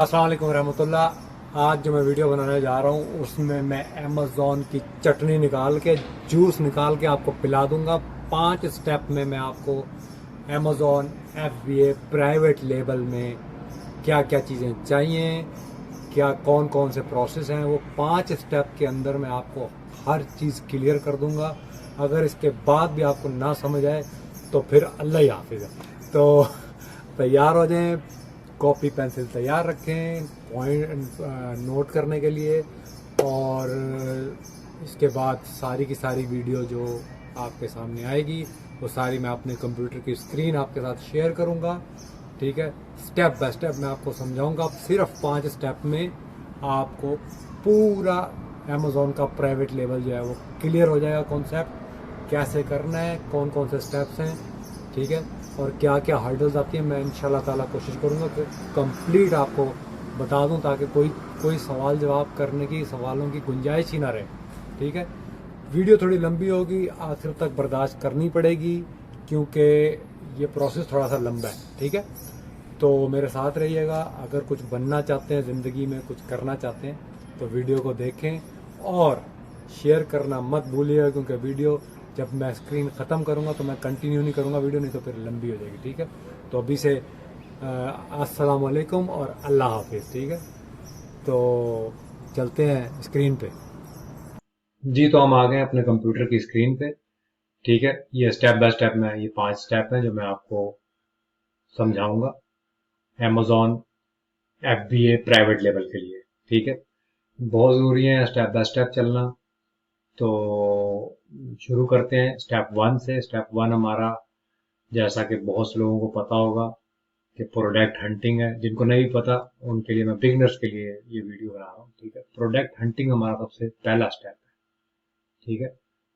अस्सलाम वालेकुम रहमतुल्लाह। आज जो मैं वीडियो बनाने जा रहा हूँ उसमें मैं अमेज़ॉन की चटनी निकाल के जूस निकाल के आपको पिला दूंगा। 5 स्टेप में मैं आपको अमेज़ॉन FBA प्राइवेट लेबल में क्या क्या चीज़ें चाहिए, क्या कौन कौन से प्रोसेस हैं, वो 5 स्टेप के अंदर मैं आपको हर चीज़ क्लियर कर दूंगा। अगर इसके बाद भी आपको ना समझ आए तो फिर अल्लाह ही हाफिज़ है। तो तैयार हो जाएं, कॉपी पेंसिल तैयार रखें पॉइंट नोट करने के लिए। और इसके बाद सारी की सारी वीडियो जो आपके सामने आएगी वो सारी मैं अपने कंप्यूटर की स्क्रीन आपके साथ शेयर करूंगा। ठीक है, स्टेप बाय स्टेप मैं आपको समझाऊंगा। सिर्फ 5 स्टेप में आपको पूरा अमेज़ॉन का प्राइवेट लेवल जो है वो क्लियर हो जाएगा। कॉन्सेप्ट कैसे करना है, कौन कौन से स्टेप्स हैं, ठीक है, और क्या क्या हर्डल्स आती हैं, मैं इंशाल्लाह ताला कोशिश करूँगा कि कंप्लीट आपको बता दूं, ताकि कोई कोई सवाल जवाब करने की, सवालों की गुंजाइश ही ना रहे। ठीक है, वीडियो थोड़ी लंबी होगी, आखिर तक बर्दाश्त करनी पड़ेगी क्योंकि ये प्रोसेस थोड़ा सा लंबा है। ठीक है, तो मेरे साथ रहिएगा। अगर कुछ बनना चाहते हैं ज़िंदगी में, कुछ करना चाहते हैं तो वीडियो को देखें और शेयर करना मत भूलिएगा, क्योंकि वीडियो जब मैं स्क्रीन ख़त्म करूँगा तो मैं कंटिन्यू नहीं करूँगा वीडियो, नहीं तो फिर लंबी हो जाएगी। ठीक है, तो अभी से अस्सलाम वालेकुम और अल्लाह हाफिज़। ठीक है, तो चलते हैं स्क्रीन पे। जी, तो हम आ गए अपने कंप्यूटर की स्क्रीन पे। ठीक है, ये स्टेप बाय स्टेप में ये 5 स्टेप हैं जो मैं आपको समझाऊंगा अमेज़ॉन FBA प्राइवेट लेवल के लिए। ठीक है, बहुत ज़रूरी है स्टेप बाय स्टेप चलना। तो शुरू करते हैं स्टेप 1 से। स्टेप 1 हमारा, जैसा कि बहुत से लोगों को पता होगा, कि प्रोडक्ट हंटिंग है। जिनको नहीं पता उनके लिए, मैं बिगनर्स के लिए ये वीडियो बना रहा हूँ। ठीक है, प्रोडक्ट हंटिंग हमारा सबसे पहला स्टेप है। ठीक है,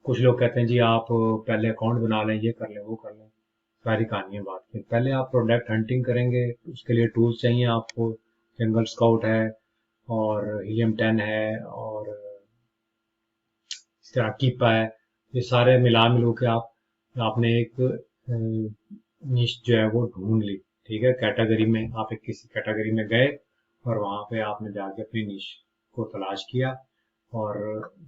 कुछ लोग कहते हैं जी आप पहले अकाउंट बना लें, ये कर लें, वो कर लें, सारी कहानियां बात की। पहले आप प्रोडक्ट हंटिंग करेंगे, उसके लिए टूल्स चाहिए आपको। जंगल स्काउट है और हीलियम 10 है और इस तरह कीपा है। ये सारे मिला मिलू के आपने एक निश जो है वो ढूंढ ली। ठीक है, कैटेगरी में आप एक किसी कैटेगरी में गए और वहां पे आपने जाके अपनी निश को तलाश किया और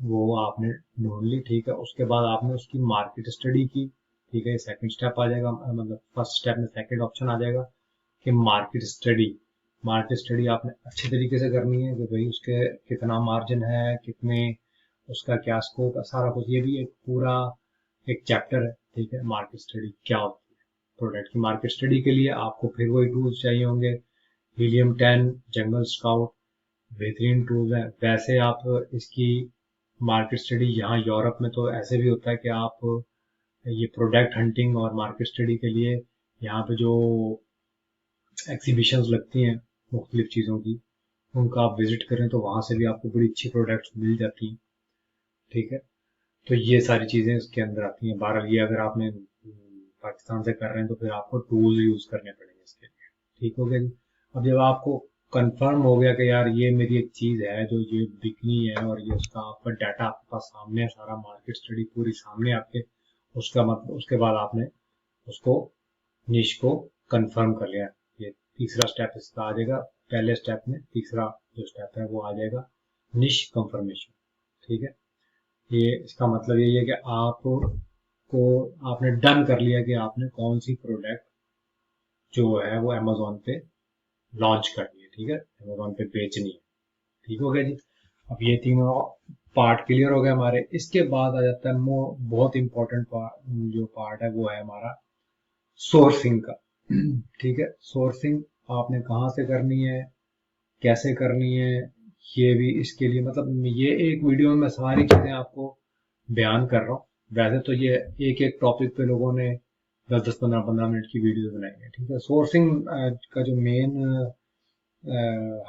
वो आपने ढूंढ ली। ठीक है, उसके बाद आपने उसकी मार्केट स्टडी की। ठीक है, सेकंड स्टेप आ जाएगा, मतलब फर्स्ट स्टेप में सेकंड ऑप्शन आ जाएगा कि मार्केट स्टडी आपने अच्छे तरीके से करनी है, कि भाई उसके कितना मार्जिन है, कितने, उसका क्या स्कोप है, सारा कुछ। ये भी एक पूरा एक चैप्टर है। ठीक है, मार्केट स्टडी क्या होती है। प्रोडक्ट की मार्केट स्टडी के लिए आपको फिर वही टूल्स चाहिए होंगे। हीलियम 10, जंगल स्काउट बेहतरीन टूल्स हैं। वैसे आप इसकी मार्केट स्टडी यहाँ यूरोप में तो ऐसे भी होता है कि आप ये प्रोडक्ट हंटिंग और मार्केट स्टडी के लिए यहाँ पे जो एग्जीबिशंस लगती हैं मुख्तलिफ चीज़ों की, उनका आप विजिट करें तो वहां से भी आपको बड़ी अच्छी प्रोडक्ट्स मिल जाती हैं। ठीक है, तो ये सारी चीजें इसके अंदर आती हैं। बहरहाल ये अगर आपने पाकिस्तान से कर रहे हैं तो फिर आपको टूल यूज करने पड़ेंगे इसके लिए। ठीक हो गया जी। अब जब आपको कंफर्म हो गया कि यार ये मेरी एक चीज है जो ये बिकनी है और ये उसका आपका डाटा आपके पास सामने है, सारा मार्केट स्टडी पूरी सामने आपके, उसका मतलब उसके बाद आपने उसको निश को कंफर्म कर लिया। ये तीसरा स्टेप इसका आ जाएगा। पहले स्टेप में तीसरा जो स्टेप है वो आ जाएगा निश कंफर्मेशन। ठीक है, ये इसका मतलब यही है कि को आपने डन कर लिया कि आपने कौन सी प्रोडक्ट जो है वो अमेजोन पे लॉन्च करनी है। ठीक है, अमेजोन पे बेचनी है। ठीक हो गया जी। अब ये तीनों पार्ट क्लियर हो गए हमारे। इसके बाद आ जाता है बहुत इंपॉर्टेंट पार्ट, जो पार्ट है वो है हमारा सोर्सिंग का। ठीक है, सोर्सिंग आपने कहाँ से करनी है, कैसे करनी है, ये भी इसके लिए, मतलब ये एक वीडियो में मैं सारी चीजें आपको बयान कर रहा हूँ। वैसे तो ये एक एक टॉपिक पे लोगों ने 10-10 15-15 मिनट की वीडियो बनाई है। ठीक है, सोर्सिंग का जो मेन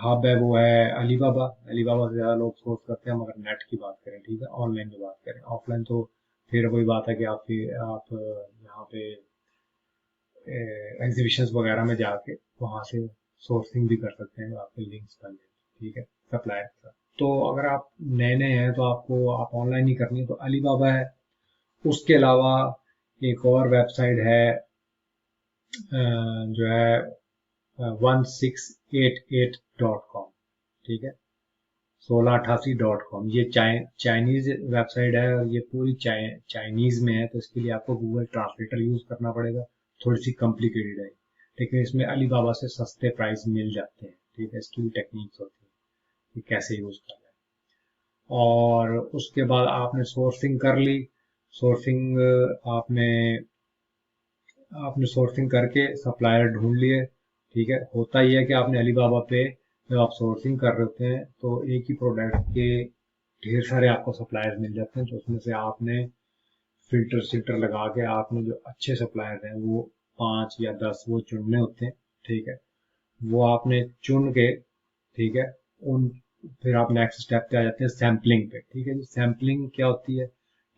हब है वो है अलीबाबा। अलीबाबा से ज्यादा लोग सोर्स करते हैं, मगर नेट की बात करें, ठीक है, ऑनलाइन की बात करें, ऑफलाइन तो फिर वही बात है कि आप यहाँ पे एग्जीबिशंस वगैरह में जाके वहां से सोर्सिंग भी कर सकते हैं, आपके लिंक्स बन जाए। ठीक है, सप्लायर के साथ। तो अगर आप नए नए हैं तो आपको आप ऑनलाइन ही करनी है तो अलीबाबा है। उसके अलावा एक और वेबसाइट है जो है 1688.com, ठीक है, 1688.com। ये चाइनीज वेबसाइट है और ये पूरी चाइनीज में है, तो इसके लिए आपको गूगल ट्रांसलेटर यूज करना पड़ेगा, थोड़ी सी कॉम्प्लिकेटेड है, लेकिन इसमें अलीबाबा से सस्ते प्राइस मिल जाते हैं, ठीक है। इसकी भी टेक्निक्स होती है कि कैसे यूज करना है। और उसके बाद आपने सोर्सिंग कर ली, सोर्सिंग आपने आपने सोर्सिंग करके सप्लायर ढूंढ लिए, ठीक है। होता ही है कि आपने अलीबाबा पे जब आप सोर्सिंग कर रहे होते हैं तो एक ही प्रोडक्ट के ढेर सारे आपको सप्लायर्स मिल जाते हैं, तो उसमें से आपने फिल्टर लगा के आपने जो अच्छे सप्लायर हैं वो 5 या 10 वो चुनने होते हैं, ठीक है। वो आपने चुन के, ठीक है, उन फिर आप नेक्स्ट स्टेप पे आ जाते हैं सैम्पलिंग पे, ठीक है। सैम्पलिंग क्या होती है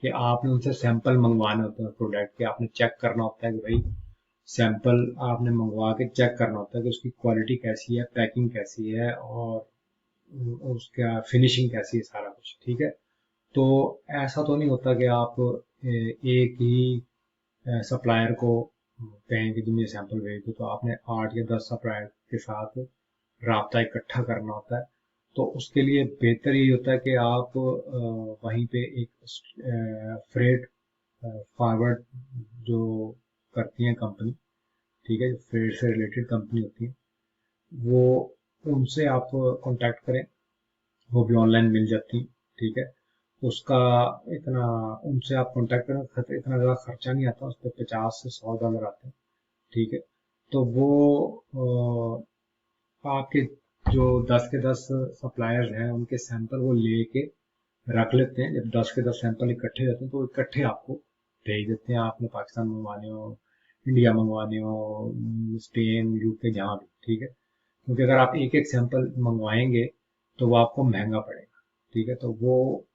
कि आपने उनसे सैंपल मंगवाने होते हैं प्रोडक्ट के, आपने चेक करना होता है कि भाई सैंपल आपने मंगवा के चेक करना होता है कि उसकी क्वालिटी कैसी है, पैकिंग कैसी है और उसका फिनिशिंग कैसी है, सारा कुछ, ठीक है। तो ऐसा तो नहीं होता कि आप एक ही सप्लायर को कहें कि तुम ये सैंपल भेज दो, तो आपने 8 या 10 सप्लायर के साथ राब्ता इकट्ठा करना होता है। तो उसके लिए बेहतर यही होता है कि आप वहीं पे एक फ्रेट फॉरवर्ड जो करती हैं कंपनी, ठीक है, जो फ्रेट से रिलेटेड कंपनी होती है, वो उनसे आप कांटेक्ट करें, वो भी ऑनलाइन मिल जाती, ठीक है। उसका इतना उनसे आप कांटेक्ट करें, इतना ज़्यादा खर्चा नहीं आता, उस पर $50 से $100 आते हैं, ठीक है। तो वो आपके जो 10 के 10 सप्लायर्स हैं उनके सैंपल वो लेके रख लेते हैं। जब 10 के 10 सैंपल इकट्ठे रहते हैं तो वो इकट्ठे आपको भेज देते हैं, आपने पाकिस्तान मंगवाने हो, इंडिया मंगवाने हो, स्पेन, यूके, जहाँ भी, ठीक है। क्योंकि अगर आप एक एक सैंपल मंगवाएंगे तो वो आपको महंगा पड़ेगा, ठीक है। तो वो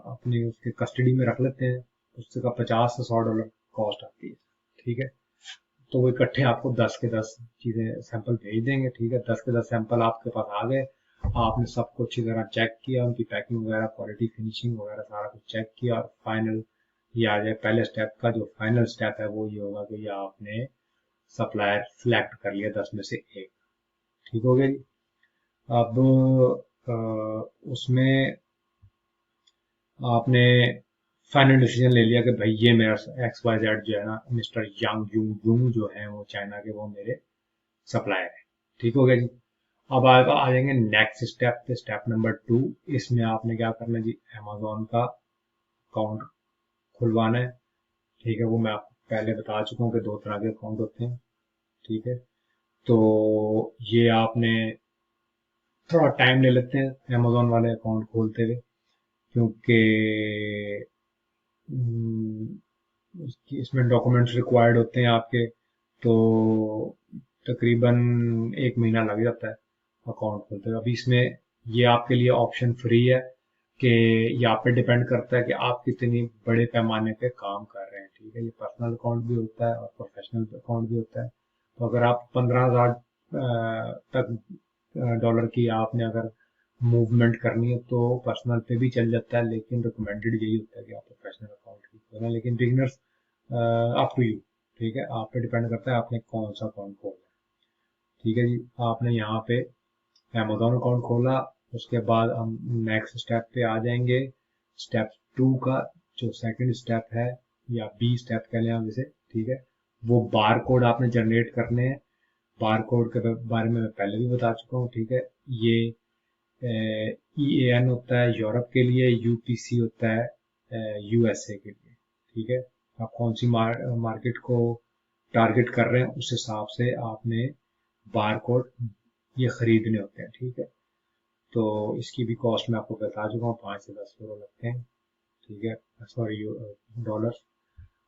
अपने उसके कस्टडी में रख लेते हैं, उससे का $50 से $100 कॉस्ट आती है, ठीक है। तो वो इकट्ठे आपको 10 के 10 चीजें सैंपल भेज देंगे, ठीक है। 10 के 10 सैंपल आपके पास आ गए, आपने सबको अच्छी तरह चेक किया, उनकी पैकिंग वगैरह, क्वालिटी, फिनिशिंग वगैरह सारा कुछ चेक किया, और फाइनल ये आ जाए। पहले स्टेप का जो फाइनल स्टेप है वो ये होगा कि ये आपने सप्लायर सिलेक्ट कर लिया 10 में से एक, ठीक हो गया जी। अब उसमें आपने फाइनल डिसीजन ले लिया कि भाई ये मेरा XYZ जो है ना, मिस्टर यांग यूंग जो है वो चाइना के, वो मेरे सप्लायर है, ठीक हो गया जी। अब आ जाएंगे नेक्स्ट स्टेप पे, स्टेप नंबर 2। इसमें आपने क्या करना है जी, अमेजोन का अकाउंट खुलवाना है, ठीक है। वो मैं आपको पहले बता चुका हूँ कि 2 तरह के अकाउंट होते हैं, ठीक है। तो ये आपने थोड़ा टाइम ले लेते हैं अमेजोन वाले अकाउंट खोलते हुए, क्योंकि इसमें डॉक्यूमेंट्स रिक्वायर्ड होते हैं आपके, तो तकरीबन 1 महीना लग जाता है अकाउंट खोलते हुए। अभी इसमें ये आपके लिए ऑप्शन फ्री है कि ये आप पे डिपेंड करता है कि आप कितनी बड़े पैमाने पे काम कर रहे हैं, ठीक है। ये पर्सनल अकाउंट भी होता है और प्रोफेशनल अकाउंट भी होता है। तो अगर आप 15,000 तक डॉलर की आपने अगर मूवमेंट करनी है तो पर्सनल पे भी चल जाता है, लेकिन रिकमेंडेड यही होता है कि आप प्रोफेशनल अकाउंट ही खोलें। लेकिन बिगिनर्स अप टू यू, ठीक है, आप पे डिपेंड करता है आपने कौन सा अकाउंट खोलना है, ठीक है जी। आपने यहाँ पे अमेजोन अकाउंट खोला, उसके बाद हम नेक्स्ट स्टेप पे आ जाएंगे, स्टेप 2 का जो सेकंड स्टेप है, या बी स्टेप कह लें हम इसे, ठीक है। वो बार कोड आपने जनरेट करने हैं। बार कोड के बारे में मैं पहले भी बता चुका हूँ, ठीक है। ये EAN होता है यूरोप के लिए, UPC होता है USA के लिए, ठीक है। आप कौन सी मार्केट को टारगेट कर रहे हैं उस हिसाब से आपने बार कोड ये खरीदने होते हैं, ठीक है। तो इसकी भी कॉस्ट मैं आपको बता चुका हूँ, 5 से 10 यूरो लगते हैं, ठीक है, सॉरी डॉलर।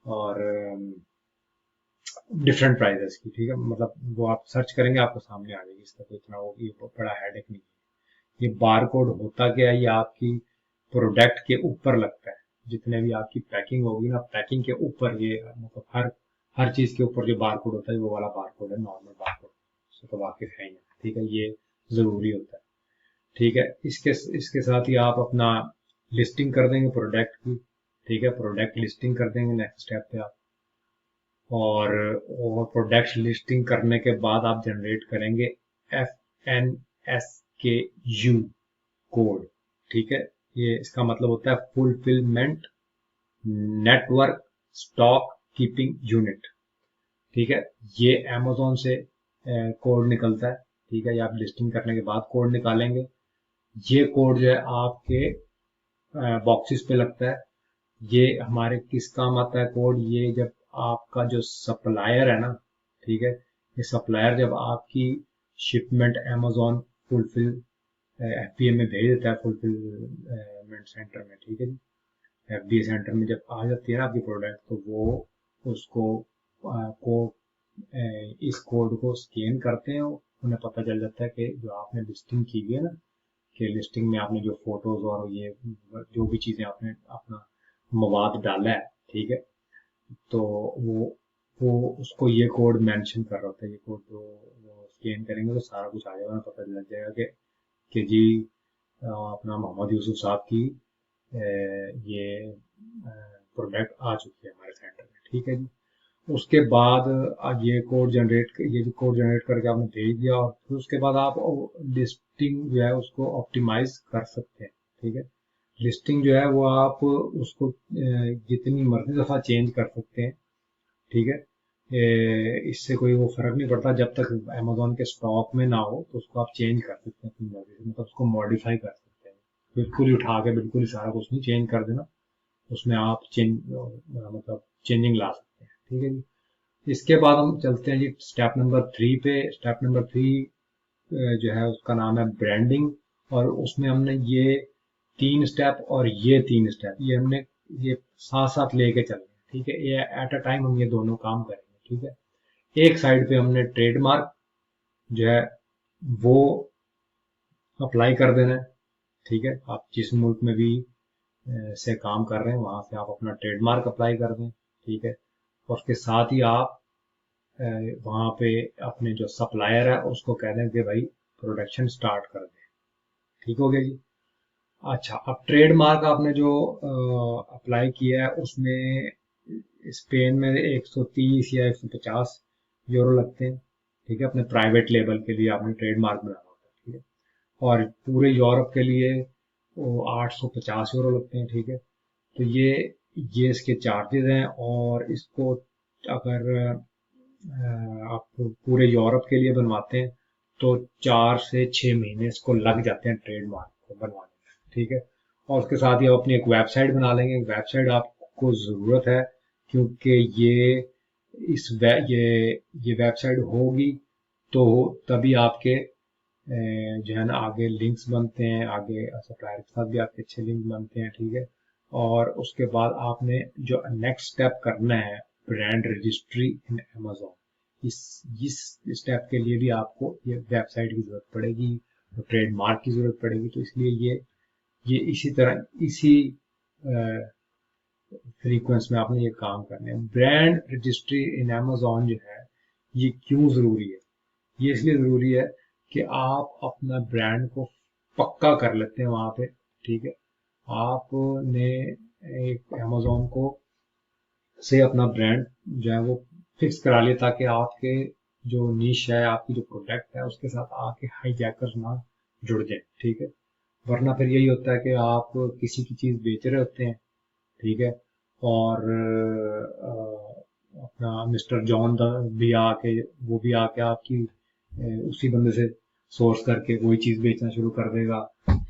और डिफरेंट प्राइजेस की, ठीक है, मतलब वो आप सर्च करेंगे आपको सामने आ जाएगी, इसका कोई इतना वो ये बड़ा हेडेक नहीं है। ये बार कोड होता क्या है, ये आपकी प्रोडक्ट के ऊपर लगता है, जितने भी आपकी पैकिंग होगी ना, पैकिंग के ऊपर ये मतलब हर चीज के ऊपर जो बार कोड होता है वो वाला बार कोड है, नॉर्मल बार कोड, उससे तो वाकिफ है ही, ठीक है। ये जरूरी होता है, ठीक है। इसके साथ ही आप अपना लिस्टिंग कर देंगे प्रोडक्ट की, ठीक है, प्रोडक्ट लिस्टिंग कर देंगे नेक्स्ट स्टेप पे आप। और प्रोडक्ट लिस्टिंग करने के बाद आप जनरेट करेंगे FNSKU कोड। ठीक है, ये इसका मतलब होता है fulfilment network stock keeping unit. ठीक है, ये अमेजोन से कोड निकलता है। ठीक है, ये आप लिस्टिंग करने के बाद कोड निकालेंगे। ये कोड जो है आपके बॉक्सेस पे लगता है। ये हमारे किस काम आता है कोड, ये जब आपका जो सप्लायर है ना, ठीक है, ये सप्लायर जब आपकी शिपमेंट अमेजोन फुलफिल FBA में भेज देता है, फुलफिलमेंट सेंटर में। ठीक है जी, FBA सेंटर में जब आ जाती है ना आपकी प्रोडक्ट, तो वो उसको को इस कोड को स्कैन करते हैं। उन्हें पता चल जाता है कि जो आपने लिस्टिंग की हुई है ना, कि लिस्टिंग में आपने जो फोटोज और ये जो भी चीजें आपने अपना मवाद डाला है, ठीक है, तो वो उसको ये कोड मेंशन कर रहा होता है। ये कोड जो वो स्कैन करेंगे तो सारा कुछ आ जाएगा, पता लग जाएगा कि जी अपना मोहम्मद यूसुफ साहब की ये प्रोडक्ट आ चुकी है हमारे सेंटर में। ठीक है जी, उसके बाद ये जो कोड जनरेट करके आपने भेज दिया, और फिर उसके बाद आप लिस्टिंग जो है उसको ऑप्टिमाइज कर सकते हैं। ठीक है, लिस्टिंग जो है वो आप उसको जितनी मर्जी दफा चेंज कर सकते हैं। ठीक है, इससे कोई वो फर्क नहीं पड़ता, जब तक अमेजोन के स्टॉक में ना हो तो उसको आप चेंज कर सकते हैं अपनी मर्जी से, मतलब उसको मॉडिफाई कर सकते हैं। बिल्कुल ही उठा के बिल्कुल ही सारा कुछ नहीं चेंज कर देना, उसमें आप मतलब चेंजिंग ला सकते हैं। ठीक है जी, इसके बाद हम चलते हैं जी स्टेप नंबर 3 पे। स्टेप नंबर 3 जो है उसका नाम है ब्रांडिंग, और उसमें हमने ये 3 स्टेप और ये 3 स्टेप ये हमने ये साथ साथ लेके चलना है। ठीक है, ये एट अ टाइम हम ये दोनों काम करेंगे। ठीक है, एक साइड पे हमने ट्रेडमार्क जो है वो अप्लाई कर देना है। ठीक है, आप जिस मुल्क में भी से काम कर रहे हैं वहां से आप अपना ट्रेडमार्क अप्लाई कर दें। ठीक है, और उसके साथ ही आप वहां पे अपने जो सप्लायर है उसको कह दें कि भाई प्रोडक्शन स्टार्ट कर दें। ठीक हो गया जी। अच्छा, अब ट्रेडमार्क आपने जो अप्लाई किया है उसमें स्पेन में 130 या 150 यूरो लगते हैं। ठीक है, अपने प्राइवेट लेबल के लिए आपने ट्रेडमार्क बनाना होता है। ठीक है, और पूरे यूरोप के लिए वो 850 यूरो लगते हैं। ठीक है, तो ये इसके चार्जेस हैं, और इसको अगर आप पूरे यूरोप के लिए बनवाते हैं तो 4 से 6 महीने इसको लग जाते हैं ट्रेडमार्क को बनवाने में। ठीक है, और उसके साथ ही आप अपनी एक वेबसाइट बना लेंगे। वेबसाइट आपको जरूरत है, क्योंकि ये वेबसाइट होगी तो तभी आपके जो है ना आगे लिंक्स बनते हैं, आगे सप्लायर के साथ भी आपके अच्छे लिंक बनते हैं। ठीक है, और उसके बाद आपने जो नेक्स्ट स्टेप करना है ब्रांड रजिस्ट्री इन अमेजोन, इस स्टेप के लिए भी आपको ये वेबसाइट की जरूरत पड़ेगी, ट्रेडमार्क की जरूरत पड़ेगी। तो इसलिए ये इसी तरह इसी फ्रीक्वेंस में आपने ये काम करने हैं। ब्रांड रजिस्ट्री इन अमेजोन जो है ये क्यों जरूरी है, ये इसलिए जरूरी है कि आप अपना ब्रांड को पक्का कर लेते हैं वहां पे। ठीक है, आपने एक अमेजोन को से अपना ब्रांड जो है वो फिक्स करा लिया, ताकि आपके जो निश है, आपकी जो प्रोडक्ट है उसके साथ आके हाईजैकर्स ना जुड़ जाए। ठीक है, वरना फिर यही होता है कि आप किसी की चीज बेच रहे होते हैं। ठीक है, और अपना मिस्टर जॉन भी आके वो भी आके आपकी उसी बंदे से सोर्स करके वही चीज बेचना शुरू कर देगा।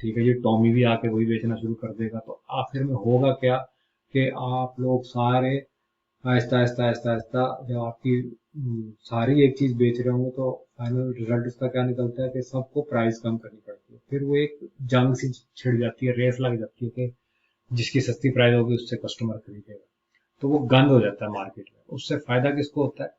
ठीक है, ये टॉमी भी आके वही बेचना शुरू कर देगा। तो आखिर में होगा क्या कि आप लोग सारे आहिस्ता आहिस्ता आहिस्ता आहिस्ता जब आपकी सारी एक चीज बेच रहे होंगे तो फाइनल रिजल्ट उसका क्या निकलता है कि सबको प्राइस कम करनी पड़ती है। फिर वो एक जंग सी छिड़ जाती है, रेस लग जाती है कि जिसकी सस्ती प्राइस होगी उससे कस्टमर खरीदेगा। तो वो गंद हो जाता है मार्केट में। उससे फायदा किसको होता है?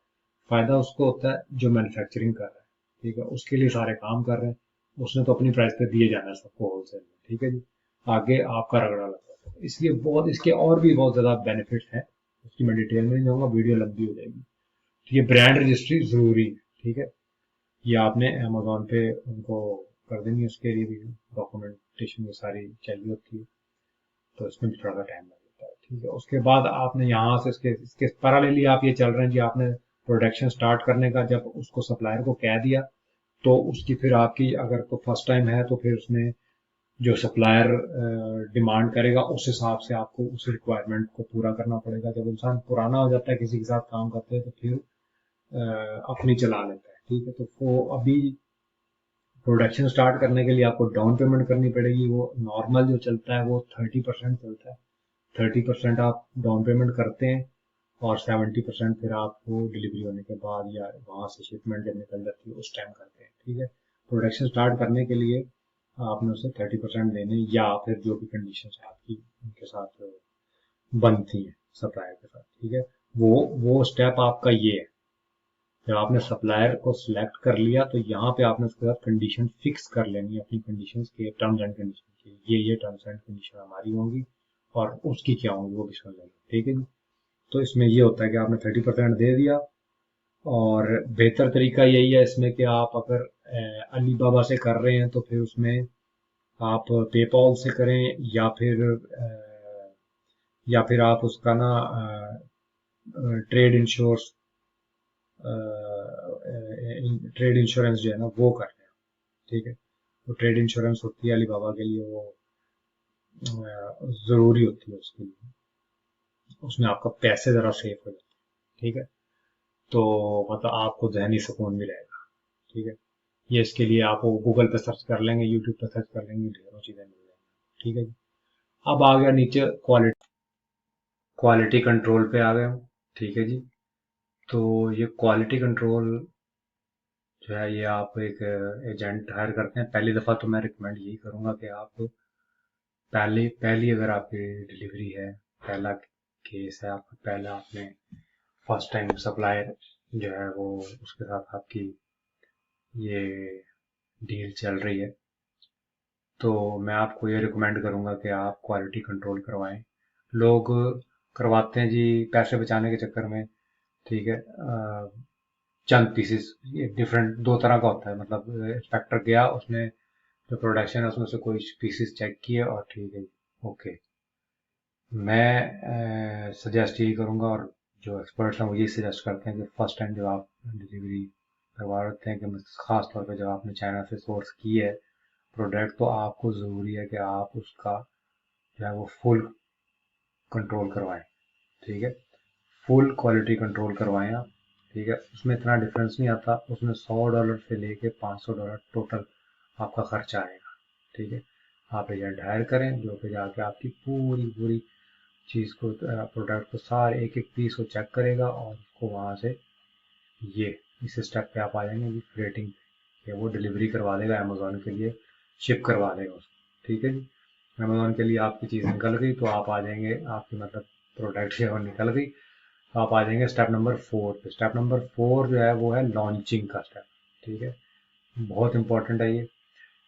फायदा उसको होता है जो मैन्युफैक्चरिंग कर रहा है। ठीक है, उसके लिए सारे काम कर रहे हैं, उसने तो अपनी प्राइस पे दिए जाना है सबको होलसेल में। ठीक है जी, आगे आपका रगड़ा लग जाता है। इसलिए बहुत इसके और भी बहुत ज्यादा बेनिफिट है, उसकी मैं डिटेल में नहीं जाऊंगा, वीडियो लंबी हो जाएगी। तो ये ब्रांड रजिस्ट्री जरूरी है। ठीक है, ये आपने अमेजोन पे उनको कर देनी है, उसके लिए भी डॉक्यूमेंटेशन ये सारी चाहिए होती है, तो इसमें भी थोड़ा सा टाइम लगता है। ठीक है। उसके बाद आपने यहाँ से इसके इसके पैरेलली आप ये चल रहे हैं जी, आपने प्रोडक्शन स्टार्ट करने का जब उसको सप्लायर को कह दिया, तो उसकी फिर आपकी अगर तो फर्स्ट टाइम है तो फिर उसमें जो सप्लायर डिमांड करेगा उस हिसाब से आपको उस रिक्वायरमेंट को पूरा करना पड़ेगा। जब इंसान पुराना हो जाता है किसी के साथ काम करते हैं तो फिर अपनी चला लेता है। ठीक है, तो वो अभी प्रोडक्शन स्टार्ट करने के लिए आपको डाउन पेमेंट करनी पड़ेगी। वो नॉर्मल जो चलता है वो 30% चलता है। 30% आप डाउन पेमेंट करते हैं और 70% फिर आपको डिलीवरी होने के बाद या वहां से शिपमेंट जब निकल जाती है उस टाइम करते हैं। ठीक है, प्रोडक्शन स्टार्ट करने के लिए आपने उसे 30% देने या फिर जो भी कंडीशन है आपकी उनके साथ बनती है सप्लायर के साथ। ठीक है, वो स्टेप आपका ये है। जब आपने सप्लायर को सिलेक्ट कर लिया तो यहाँ पे आपने उसके साथ कंडीशन फिक्स कर लेनी है, अपनी कंडीशन के टर्म्स एंड कंडीशन की, ये टर्म्स एंड कंडीशन हमारी होंगी और उसकी क्या होंगी वो भी समझ लेंगे। ठीक है जी, तो इसमें ये होता है कि आपने 30% दे दिया। और बेहतर तरीका यही है इसमें कि आप अगर अलीबाबा से कर रहे हैं तो फिर उसमें आप पेपॉल से करें या फिर आप उसका ना ट्रेड इंश्योरेंस ट्रेड इंश्योरेंस जो है ना वो कर रहे हैं। ठीक है, तो ट्रेड इंश्योरेंस होती है अलीबाबा के लिए, वो जरूरी होती है उसके लिए, उसमें आपका पैसे जरा सेफ हो जाते हैं। ठीक है, तो मतलब आपको जहनी सुकून भी रहेगा। ठीक है, ये इसके लिए आप गूगल पे सर्च कर लेंगे, यूट्यूब पे सर्च कर लेंगे, ढेरों चीजें मिल जाएंगी। ठीक है जी, अब आ गया नीचे क्वालिटी कंट्रोल पे आ गए हम। ठीक है जी, तो ये क्वालिटी कंट्रोल जो है ये आप एक एजेंट हायर करते हैं पहली दफा, तो मैं रिकमेंड यही करूंगा कि आप पहली अगर आपकी डिलीवरी है, पहला केस है आपका, पहला आपने फर्स्ट टाइम सप्लायर जो है वो उसके साथ आपकी ये डील चल रही है, तो मैं आपको ये रिकमेंड करूंगा कि आप क्वालिटी कंट्रोल करवाएं। लोग करवाते हैं जी पैसे बचाने के चक्कर में। ठीक है, चंद पीसेस, ये डिफरेंट दो तरह का होता है। मतलब इंस्पेक्टर गया, उसने जो प्रोडक्शन है उसमें से कोई पीसेस चेक किए और ठीक है ओके। मैं सजेस्ट यही करूंगा और जो एक्सपर्ट्स हैं वो यही सजेस्ट करते हैं कि फर्स्ट टाइम जब आप डिलीवरी करवा रहे हैं, कि खास तौर पे जब आपने चाइना से सोर्स की है प्रोडक्ट, तो आपको ज़रूरी है कि आप उसका जो है वो फुल कंट्रोल करवाएं। ठीक है, फुल क्वालिटी कंट्रोल करवाएं आप। ठीक है, उसमें इतना डिफरेंस नहीं आता, उसमें $100 से लेके $500 टोटल आपका खर्चा आएगा। ठीक है, आप एजेंट हायर करें जो कि जाके आपकी पूरी पूरी चीज़ को, प्रोडक्ट को, सारे एक एक पीस को चेक करेगा और उसको वहाँ से ये इस स्टेप पे आप आ जाएंगे कि फ्रेटिंग या वो डिलीवरी करवा देगा, अमेजोन के लिए शिप करवा देगा उसको। ठीक है जी, अमेजोन के लिए आपकी चीज़ निकल गई तो आप आ जाएंगे, आपकी मतलब प्रोडक्ट जो है निकल गई, तो आप आ जाएंगे स्टेप नंबर 4 पे। स्टेप नंबर 4 जो है वो है लॉन्चिंग का स्टेप। ठीक है, बहुत इंपॉर्टेंट है ये।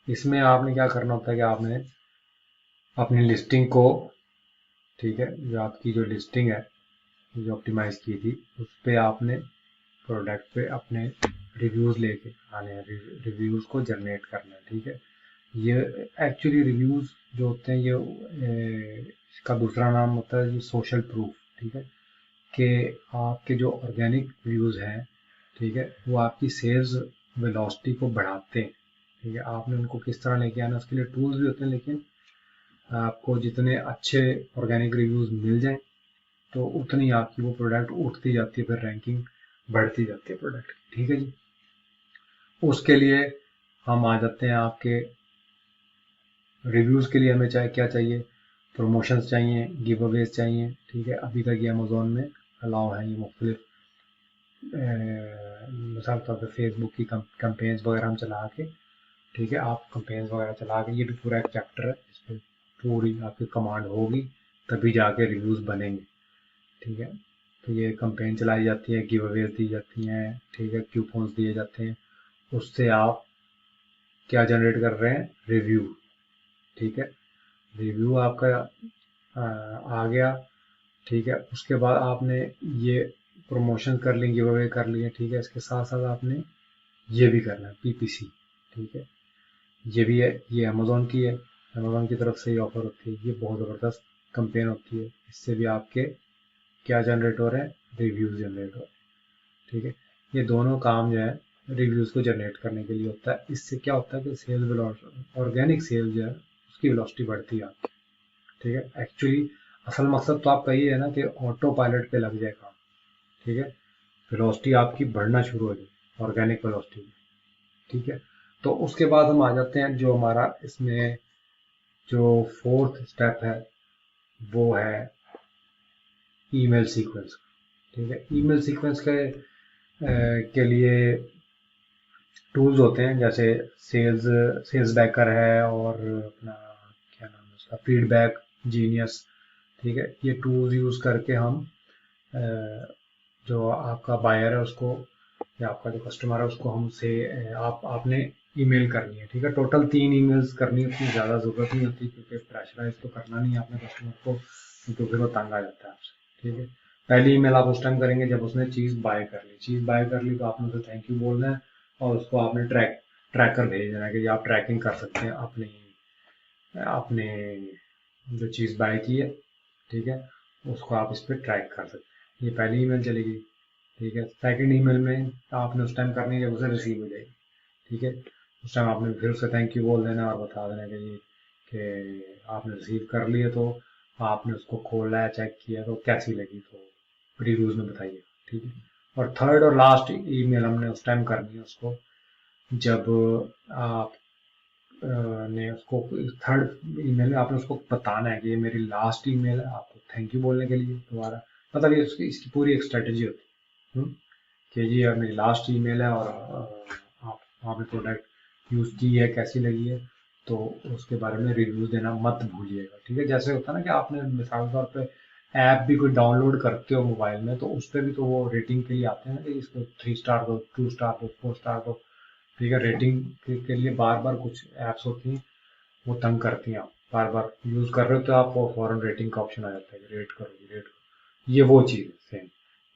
इसमें आपने क्या करना होता है कि आपने अपनी लिस्टिंग को, ठीक है, जो आपकी जो लिस्टिंग है जो ऑप्टिमाइज की थी उस पे आपने प्रोडक्ट पे अपने रिव्यूज लेके आने हैं, रिव्यूज को जनरेट करना है। ठीक है, ये एक्चुअली रिव्यूज जो होते हैं ये इसका दूसरा नाम होता है ये सोशल प्रूफ। ठीक है, कि आपके जो ऑर्गेनिक रिव्यूज हैं, ठीक है, वो आपकी सेल्स वेलोसिटी को बढ़ाते हैं। ठीक है, आपने उनको किस तरह लेके आना, उसके लिए टूल्स भी होते हैं, लेकिन आपको जितने अच्छे ऑर्गेनिक रिव्यूज मिल जाएं तो उतनी आपकी वो प्रोडक्ट उठती जाती है, फिर रैंकिंग बढ़ती जाती है प्रोडक्ट। ठीक है जी, उसके लिए हम आ जाते हैं आपके रिव्यूज के लिए। हमें चाहे क्या चाहिए, प्रमोशंस चाहिए, गिव अवेज चाहिए। ठीक है, अभी तक ये अमेजोन में अलाउ है ये मुख्तलिफ, मिसाल तौर पर फेसबुक की कंपेन्स वगैरह हम चला के, ठीक है, आप कंपेन्स वगैरह चला के, ये भी पूरा एक चैप्टर है, इस पर पूरी आपकी कमांड होगी तभी जाके रिव्यूज बनेंगे। ठीक है, तो ये कंपेन चलाई जाती है, गिव अवेज दी जाती हैं, ठीक है, क्यूपन्स दिए जाते हैं, उससे आप क्या जनरेट कर रहे हैं, रिव्यू। ठीक है, रिव्यू आपका आ गया। ठीक है, उसके बाद आपने ये प्रमोशन कर ली, गिव अवे कर लिए। ठीक है, इसके साथ साथ आपने ये भी करना है पीपीसी। ठीक है, ये भी है, ये अमेजोन की है, अमेजोन की तरफ से ही ऑफर होती है, ये बहुत ज़बरदस्त कंपेन होती है, इससे भी आपके क्या जनरेट हो रहे हैं, रिव्यूज जनरेट हो रहे हैं। ठीक है, ये दोनों काम जो है रिव्यूज को जनरेट करने के लिए होता है। इससे क्या होता है कि सेल वेलोसिटी, ऑर्गेनिक सेल जो है उसकी वेलोसिटी बढ़ती है आपकी। ठीक है, एक्चुअली असल मकसद तो आपका ये है ना कि ऑटो पायलट पे लग जाए काम। ठीक है, वेलोसिटी आपकी बढ़ना शुरू हो जाए ऑर्गेनिक वेलोसिटी में। ठीक है, तो उसके बाद हम आ जाते हैं जो हमारा इसमें जो फोर्थ स्टेप है वो है ईमेल सीक्वेंस। ठीक है, ईमेल सीक्वेंस के लिए टूल्स होते हैं, जैसे सेल्स सेल्स बैकर है, और अपना क्या नाम है उसका, फीडबैक जीनियस। ठीक है, ये टूल्स यूज़ करके हम अ, जो आपका बायर है उसको, या आपका जो कस्टमर है उसको हमसे आपने ईमेल करनी है। ठीक है, टोटल 3 ईमेल्स करनी है, उतनी ज़्यादा ज़रूरत नहीं होती, क्योंकि प्रेशराइज तो करना नहीं है आपने कस्टमर को, क्योंकि फिर वो तंग आ जाता है आपसे। ठीक है, पहली ईमेल आप उस टाइम करेंगे जब उसने चीज़ बाय कर ली। चीज़ बाय कर ली तो आपने उसे थैंक यू बोलना है, और उसको आपने ट्रैकर भेज देना है कि आप ट्रैकिंग कर सकते हैं अपनी आपने जो चीज़ बाय की है। ठीक है, उसको आप इस पर ट्रैक कर सकते हैं। ये पहली ईमेल चलेगी। ठीक है, सेकंड ईमेल में आपने उस टाइम करनी है जब उसे रिसीव हो जाएगी। ठीक है, उस टाइम आपने फिर उसे थैंक यू बोल देना और बता देना कि आपने रिसीव कर लिया, तो आपने उसको खोला है, चेक किया, तो कैसी लगी तो रिव्यूज में बताइए। ठीक है, और थर्ड और लास्ट ईमेल हमने उस टाइम करनी है उसको जब आप ने उसको, थर्ड ईमेल में आपने उसको बताना है कि ये मेरी लास्ट ईमेल है, आपको थैंक यू बोलने के लिए दोबारा। मतलब ये इसकी पूरी एक स्ट्रेटेजी होती है कि ये अब मेरी लास्ट ईमेल है, और आपने प्रोडक्ट यूज़ की है, कैसी लगी है, तो उसके बारे में रिव्यू देना मत भूलिएगा। ठीक है, जैसे होता है ना कि आपने मिसाल के तौर पे ऐप भी कोई डाउनलोड करते हो मोबाइल में, तो उस पर भी तो वो रेटिंग के लिए आते हैं कि इसको 3 स्टार दो, 2 स्टार दो, 4 स्टार दो। ठीक है, रेटिंग के लिए बार बार कुछ ऐप्स होती हैं वो तंग करती हैं। आप बार बार यूज़ कर रहे हो तो आपको फॉरन रेटिंग का ऑप्शन आ जाता है कि रेट करो, रेट करो। ये वो चीज़ है सेम,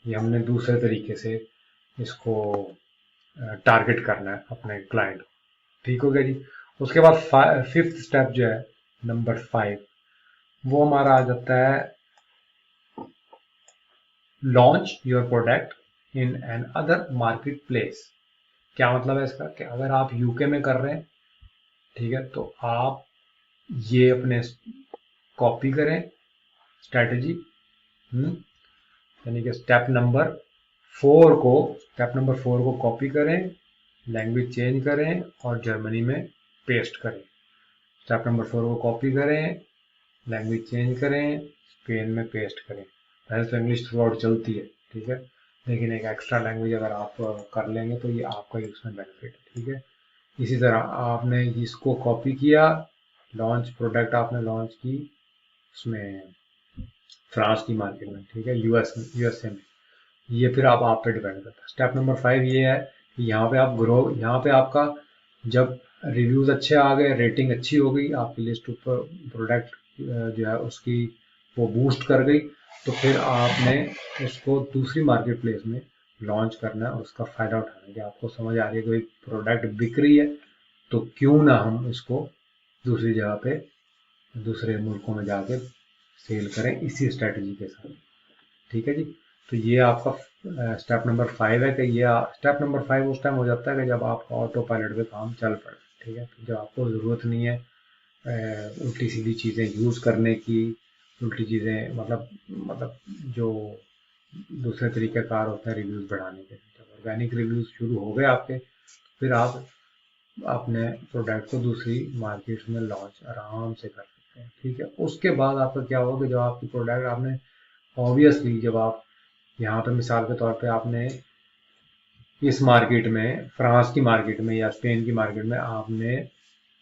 ये हमने दूसरे तरीके से इसको टारगेट करना है अपने क्लाइंट को। ठीक हो गया जी। उसके बाद फिफ्थ स्टेप जो है, नंबर 5, वो हमारा आ जाता है launch your product in an other market place. क्या मतलब है इसका, कि अगर आप यूके में कर रहे हैं, ठीक है, तो आप ये अपने कॉपी करें स्ट्रेटेजी, यानी कि स्टेप नंबर 4 को कॉपी करें, लैंग्वेज चेंज करें और जर्मनी में पेस्ट करें। स्टेप नंबर 4 को कॉपी करें, लैंग्वेज चेंज करें, स्पेन में पेस्ट करें। वैसे तो इंग्लिश थ्रू आउट चलती है, ठीक है, लेकिन एक एक्स्ट्रा लैंग्वेज अगर आप कर लेंगे तो ये आपका ही उसमें बेनिफिट है। ठीक है, इसी तरह आपने इसको कॉपी किया, प्रोडक्ट आपने लॉन्च की उसमें फ्रांस की मार्केट में, ठीक है, यूएसए में। ये फिर आप पे डिपेंड करता है। स्टेप नंबर 5 ये है कि यहाँ पे आप ग्रो, यहाँ पे आपका जब रिव्यूज अच्छे आ गए, रेटिंग अच्छी हो गई, आपकी लिस्ट ऊपर प्रोडक्ट जो है उसकी वो बूस्ट कर गई, तो फिर आपने उसको दूसरी मार्केट प्लेस में लॉन्च करना है और उसका फायदा उठाना है। कि आपको समझ आ रही है कोई प्रोडक्ट बिक रही है, तो क्यों ना हम इसको दूसरी जगह पे, दूसरे मुल्कों में जाके सेल करें इसी स्ट्रेटजी के साथ। ठीक है जी, तो ये आपका स्टेप नंबर 5 है कि ये स्टेप नंबर 5 उस टाइम हो जाता है कि जब आपका ऑटो पायलट पे काम चल पड़े। ठीक है, तो जब आपको ज़रूरत नहीं है उल्टी सीधी चीज़ें यूज़ करने की, उल्टी चीज़ें मतलब जो दूसरे तरीक़ेकार होते हैं रिव्यूज़ बढ़ाने के। जब ऑर्गेनिक रिव्यूज़ शुरू हो गए आपके, फिर आप अपने प्रोडक्ट को दूसरी मार्केट में लॉन्च आराम से कर सकते हैं। ठीक है, उसके बाद आपका क्या होगा कि जब आपकी प्रोडक्ट आपने ऑब्वियसली, जब आप यहाँ पे मिसाल के तौर पे आपने इस मार्केट में, फ्रांस की मार्केट में या स्पेन की मार्केट में आपने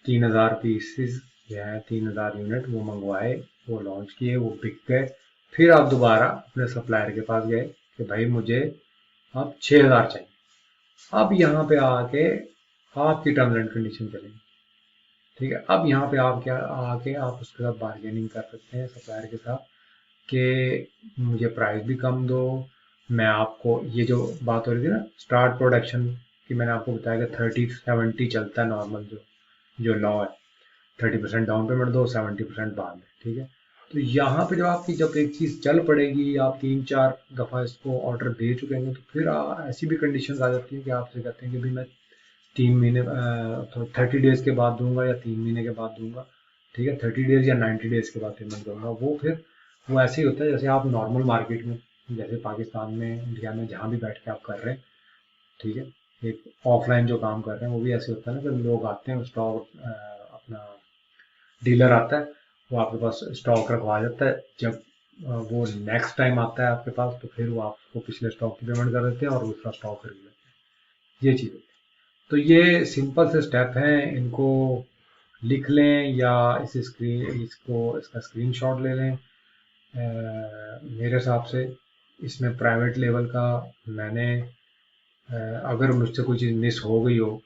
3000 पीसेस जो है 3000 यूनिट वो मंगवाए, वो लॉन्च किए, वो बिक गए। फिर आप दोबारा अपने सप्लायर के पास गए कि भाई मुझे अब 6000 चाहिए। अब यहाँ पे आके आपकी टर्म्स एंड कंडीशन चलेंगी। ठीक है, अब यहाँ पे आप क्या आके आप उसके साथ बार्गेनिंग कर सकते हैं सप्लायर के साथ कि मुझे प्राइस भी कम दो। मैं आपको, ये जो बात हो रही थी ना स्टार्ट प्रोडक्शन की, मैंने आपको बताया कि 30-70 चलता है नॉर्मल जो लॉ है। 30% डाउन पेमेंट दो, 70% बाद में। ठीक है, तो यहाँ पे जब एक चीज़ चल पड़ेगी, आप 3-4 दफ़ा इसको ऑर्डर दे चुके हैं, तो फिर ऐसी भी कंडीशन आ जाती है कि आपसे कहते हैं कि भाई मैं 3 महीने तो 30 डेज के बाद दूंगा या 3 महीने के बाद दूंगा, ठीक है, 30 डेज या 90 डेज के बाद पेमेंट करूंगा। वो ऐसे ही होता है जैसे आप नॉर्मल मार्केट में, जैसे पाकिस्तान में, इंडिया में, जहाँ भी बैठ के आप कर रहे हैं, ठीक है, एक ऑफलाइन जो काम कर रहे हैं वो भी ऐसे होता है ना कि लोग आते हैं, स्टॉक अपना डीलर आता है, वो आपके पास स्टॉक रखवा जाता है। जब वो नेक्स्ट टाइम आता है आपके पास, तो फिर वो आपको पिछले स्टॉक की पेमेंट कर देते हैं और दूसरा स्टॉक खरीद लेते हैं। ये चीज़ होती है। तो ये सिंपल से स्टेप हैं, इनको लिख लें या इसका स्क्रीनशॉट ले लें। मेरे हिसाब से इसमें प्राइवेट लेवल का मैंने अगर मुझसे कोई चीज़ मिस हो गई हो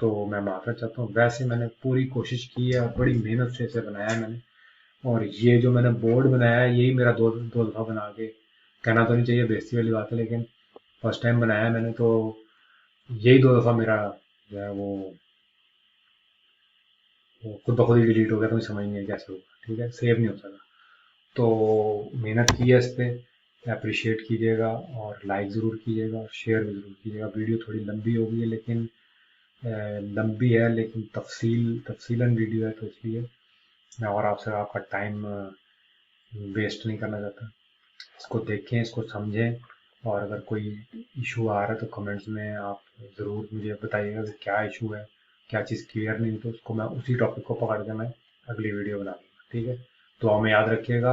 तो मैं माफ़ी चाहता हूँ। वैसे मैंने पूरी कोशिश की है और बड़ी मेहनत से इसे बनाया है मैंने। और ये जो मैंने बोर्ड बनाया है यही मेरा दो दो दफ़ा बना के, कहना तो नहीं चाहिए, बेइज्जती वाली बात है, लेकिन फर्स्ट टाइम बनाया है मैंने, तो यही 2 दफ़ा मेरा जो है वो खुद ब खुद ही डिलीट हो गया, तो मुझे समझ नहीं आया कैसे होगा, ठीक है, सेव नहीं हो सका। तो मेहनत की है इस पर, अप्रिशिएट कीजिएगा और लाइक ज़रूर कीजिएगा और शेयर भी ज़रूर कीजिएगा। वीडियो थोड़ी लंबी हो गई है, लेकिन लंबी है लेकिन तफसीलन वीडियो है, तो इसलिए मैं और आपसे आपका टाइम वेस्ट नहीं करना चाहता। इसको देखें, इसको समझें, और अगर कोई इशू आ रहा है तो कमेंट्स में आप ज़रूर मुझे बताइएगा कि क्या इशू है, क्या चीज़ क्लियर नहीं, तो उसको मैं उसी टॉपिक को पकड़ के मैं अगली वीडियो बना दूँगा, ठीक है। तो हमें याद रखिएगा।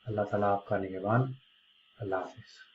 अल्लाह ताला आपका निगहबान। अल्लाह हाफिज़।